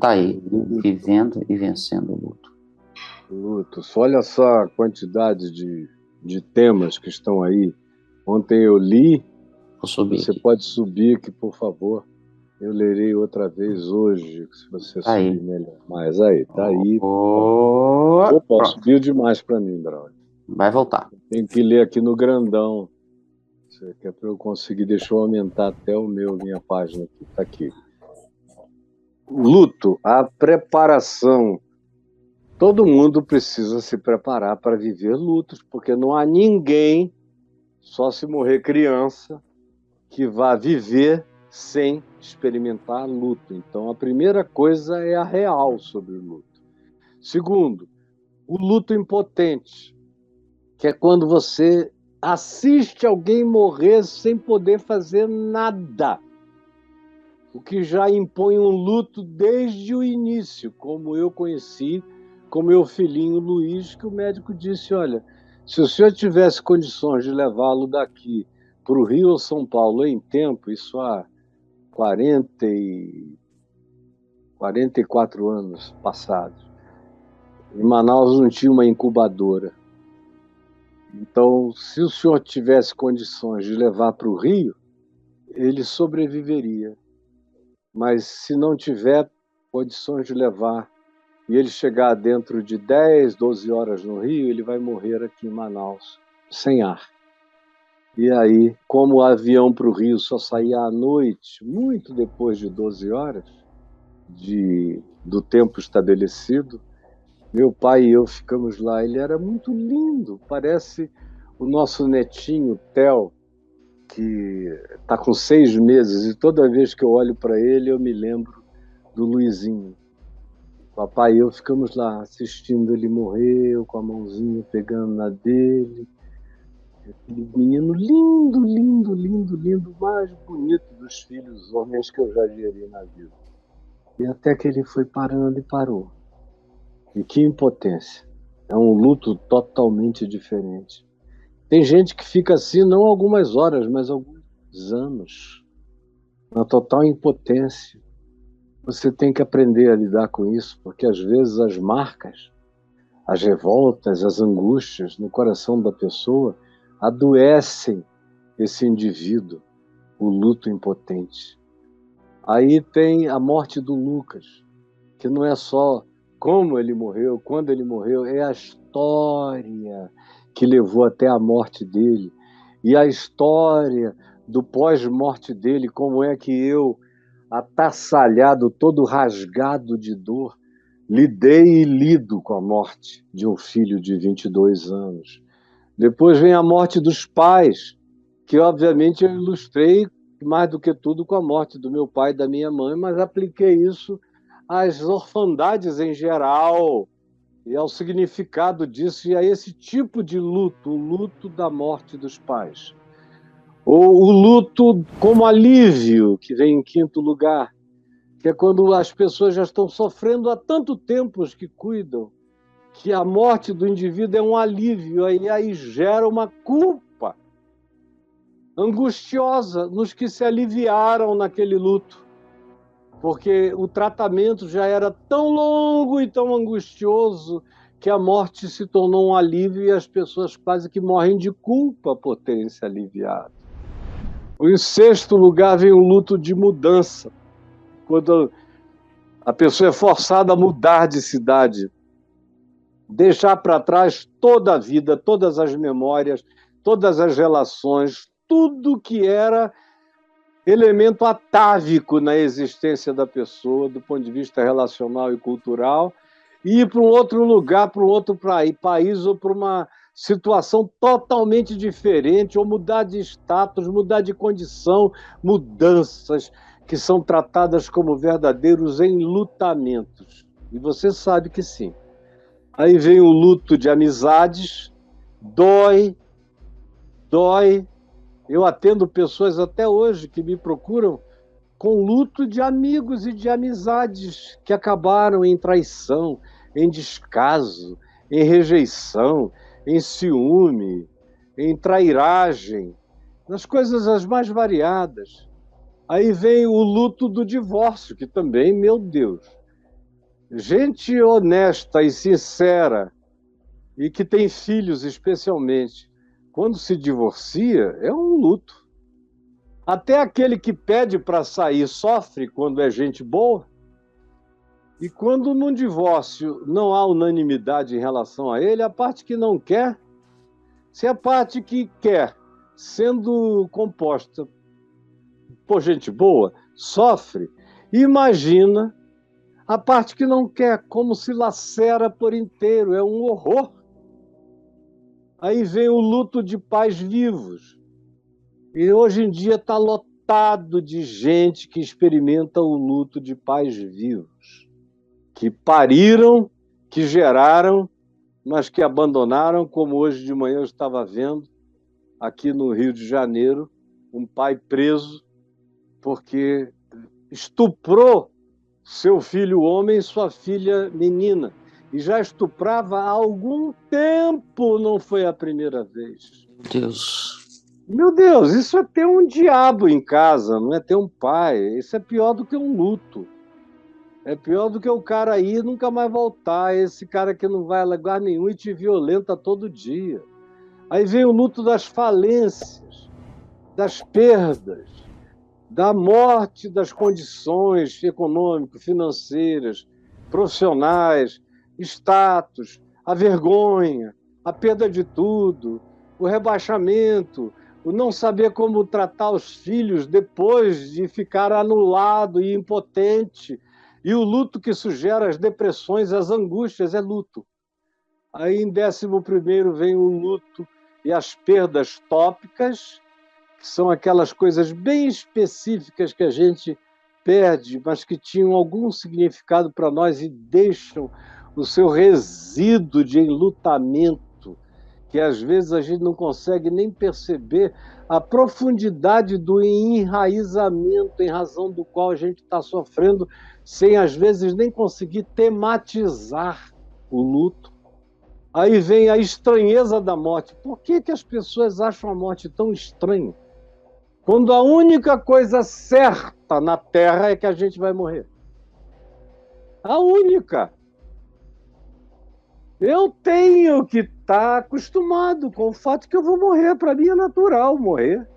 tá aí, vivendo e vencendo o luto. Luto. Olha só a quantidade de temas que estão aí. Ontem eu li. Vou subir Você aqui. pode subir aqui, por favor. Eu lerei outra vez hoje, se você Tá subir aí. melhor. Mas aí, tá aí. Opa, Opa, pronto. subiu demais para mim, Braulio. Vai voltar. Tenho que ler aqui no grandão. Você quer para eu conseguir? Deixa eu aumentar até minha página aqui. Tá aqui. Luto, a preparação. Todo mundo precisa se preparar para viver lutos, porque não há ninguém, só se morrer criança, que vá viver sem experimentar luto. Então, a primeira coisa é a real sobre o luto. Segundo, o luto impotente, que é quando você assiste alguém morrer sem poder fazer nada, o que já impõe um luto desde o início, como eu conheci com meu filhinho Luiz, que o médico disse, olha, se o senhor tivesse condições de levá-lo daqui para o Rio ou São Paulo em tempo, isso há 44 anos passados, em Manaus não tinha uma incubadora. Então, se o senhor tivesse condições de levar para o Rio, ele sobreviveria. Mas se não tiver condições de levar e ele chegar dentro de 10, 12 horas no Rio, ele vai morrer aqui em Manaus, sem ar. E aí, como o avião para o Rio só saía à noite, muito depois de 12 horas do tempo estabelecido, meu pai e eu ficamos lá. Ele era muito lindo, parece o nosso netinho, Theo, que está com 6 meses, e toda vez que eu olho para ele, eu me lembro do Luizinho. Papai e eu ficamos lá assistindo ele morrer, com a mãozinha pegando na dele. Aquele menino lindo, lindo, lindo, lindo, mais bonito dos filhos homens que eu já gerei na vida. E até que ele foi parando e parou. E que impotência. É um luto totalmente diferente. Tem gente que fica assim não algumas horas, mas alguns anos. Na total impotência. Você tem que aprender a lidar com isso, porque às vezes as marcas, as revoltas, as angústias no coração da pessoa adoecem esse indivíduo, o luto impotente. Aí tem a morte do Lucas, que não é só como ele morreu, quando ele morreu, é a história que levou até a morte dele. E a história do pós-morte dele, como é que eu, atassalhado, todo rasgado de dor, lidei e lido com a morte de um filho de 22 anos. Depois vem a morte dos pais, que obviamente eu ilustrei mais do que tudo com a morte do meu pai e da minha mãe, mas apliquei isso às orfandades em geral e ao significado disso e a esse tipo de luto, o luto da morte dos pais. Ou o luto como alívio, que vem em quinto lugar, que é quando as pessoas já estão sofrendo há tanto tempo os que cuidam, que a morte do indivíduo é um alívio, aí gera uma culpa angustiosa nos que se aliviaram naquele luto, porque o tratamento já era tão longo e tão angustioso que a morte se tornou um alívio e as pessoas quase que morrem de culpa por terem se aliviado. Em sexto lugar vem o luto de mudança, quando a pessoa é forçada a mudar de cidade, deixar para trás toda a vida, todas as memórias, todas as relações, tudo que era elemento atávico na existência da pessoa, do ponto de vista relacional e cultural, e ir para um outro lugar, para um outro país ou para uma situação totalmente diferente, ou mudar de status, mudar de condição, mudanças que são tratadas como verdadeiros enlutamentos. E você sabe que sim. Aí vem o luto de amizades, dói. Eu atendo pessoas até hoje que me procuram com luto de amigos e de amizades que acabaram em traição, em descaso, em rejeição, em ciúme, em trairagem, nas coisas as mais variadas. Aí vem o luto do divórcio, que também, meu Deus, Gente honesta e sincera, e que tem filhos especialmente, quando se divorcia, é um luto. Até aquele que pede para sair sofre quando é gente boa. E quando num divórcio não há unanimidade em relação a ele, a parte que não quer, se a parte que quer, sendo composta por gente boa, sofre, imagina a parte que não quer, como se lacera por inteiro, é um horror. Aí vem o luto de pais vivos. E hoje em dia está lotado de gente que experimenta o luto de pais vivos, que pariram, que geraram, mas que abandonaram, como hoje de manhã eu estava vendo, aqui no Rio de Janeiro, um pai preso porque estuprou seu filho homem e sua filha menina. E já estuprava há algum tempo, não foi a primeira vez. Meu Deus. Meu Deus, isso é ter um diabo em casa, não é ter um pai. Isso é pior do que um luto. É pior do que o cara ir e nunca mais voltar. Esse cara que não vai a lugar nenhum e te violenta todo dia. Aí vem o luto das falências, das perdas, da morte das condições econômicas, financeiras, profissionais, status, a vergonha, a perda de tudo, o rebaixamento, o não saber como tratar os filhos depois de ficar anulado e impotente, e o luto que isso gera, as depressões, as angústias, é luto. Aí em 11º vem o luto e as perdas tópicas, que são aquelas coisas bem específicas que a gente perde, mas que tinham algum significado para nós e deixam o seu resíduo de enlutamento, que às vezes a gente não consegue nem perceber a profundidade do enraizamento em razão do qual a gente está sofrendo, sem às vezes nem conseguir tematizar o luto. Aí vem a estranheza da morte. Por que as pessoas acham a morte tão estranha? Quando a única coisa certa na Terra é que a gente vai morrer. A única. Eu tenho que estar acostumado com o fato que eu vou morrer. Para mim é natural morrer.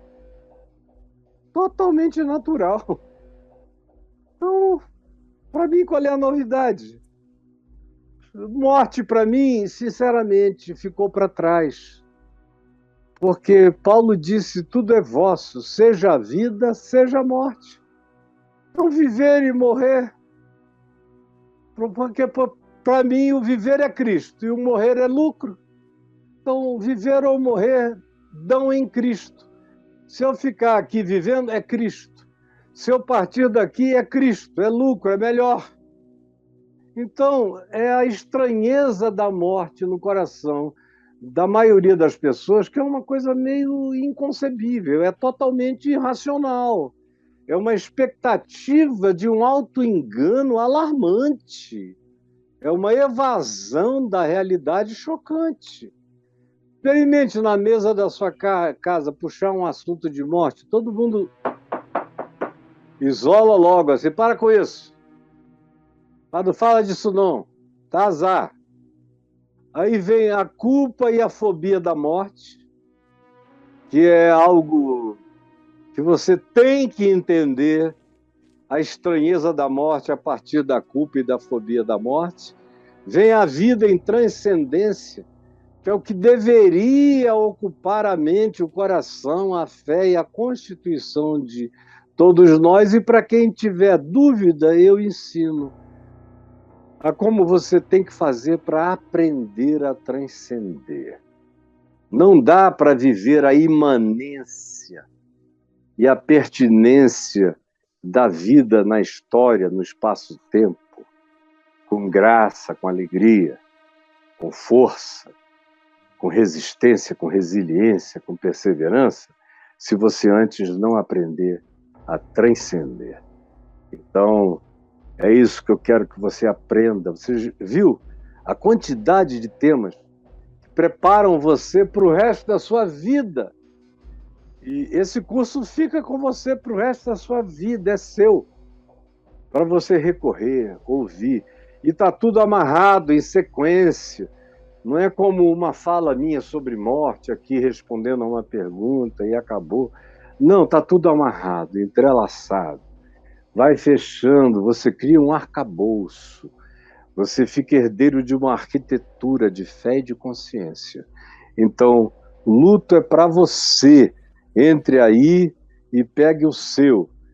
Totalmente natural. Então, para mim, qual é a novidade? Morte, para mim, sinceramente, ficou para trás. Porque Paulo disse, tudo é vosso, seja a vida, seja a morte. Então, viver e morrer, porque para mim o viver é Cristo e o morrer é lucro. Então, viver ou morrer dão em Cristo. Se eu ficar aqui vivendo, é Cristo. Se eu partir daqui, é Cristo, é lucro, é melhor. Então, é a estranheza da morte no coração da maioria das pessoas, que é uma coisa meio inconcebível, é totalmente irracional. É uma expectativa de um auto-engano alarmante. É uma evasão da realidade chocante. Experimente na mesa da sua casa puxar um assunto de morte, todo mundo isola logo assim, para com isso. Não fala disso não, tá azar. Aí vem a culpa e a fobia da morte, que é algo que você tem que entender a estranheza da morte a partir da culpa e da fobia da morte. Vem a vida em transcendência, que é o que deveria ocupar a mente, o coração, a fé e a constituição de todos nós. E para quem tiver dúvida, eu ensino a como você tem que fazer para aprender a transcender. Não dá para viver a imanência e a pertinência da vida na história, no espaço-tempo, com graça, com alegria, com força, com resistência, com resiliência, com perseverança, se você antes não aprender a transcender. Então, é isso que eu quero que você aprenda. Você viu a quantidade de temas que preparam você para o resto da sua vida. E esse curso fica com você para o resto da sua vida, é seu. Para você recorrer, ouvir E está tudo amarrado em sequência. Não é como uma fala minha sobre morte aqui respondendo a uma pergunta e acabou. Não, está tudo amarrado, entrelaçado. Vai fechando, você cria um arcabouço. Você fica herdeiro de uma arquitetura de fé e de consciência. Então, luto é para você. Entre aí e pegue o seu.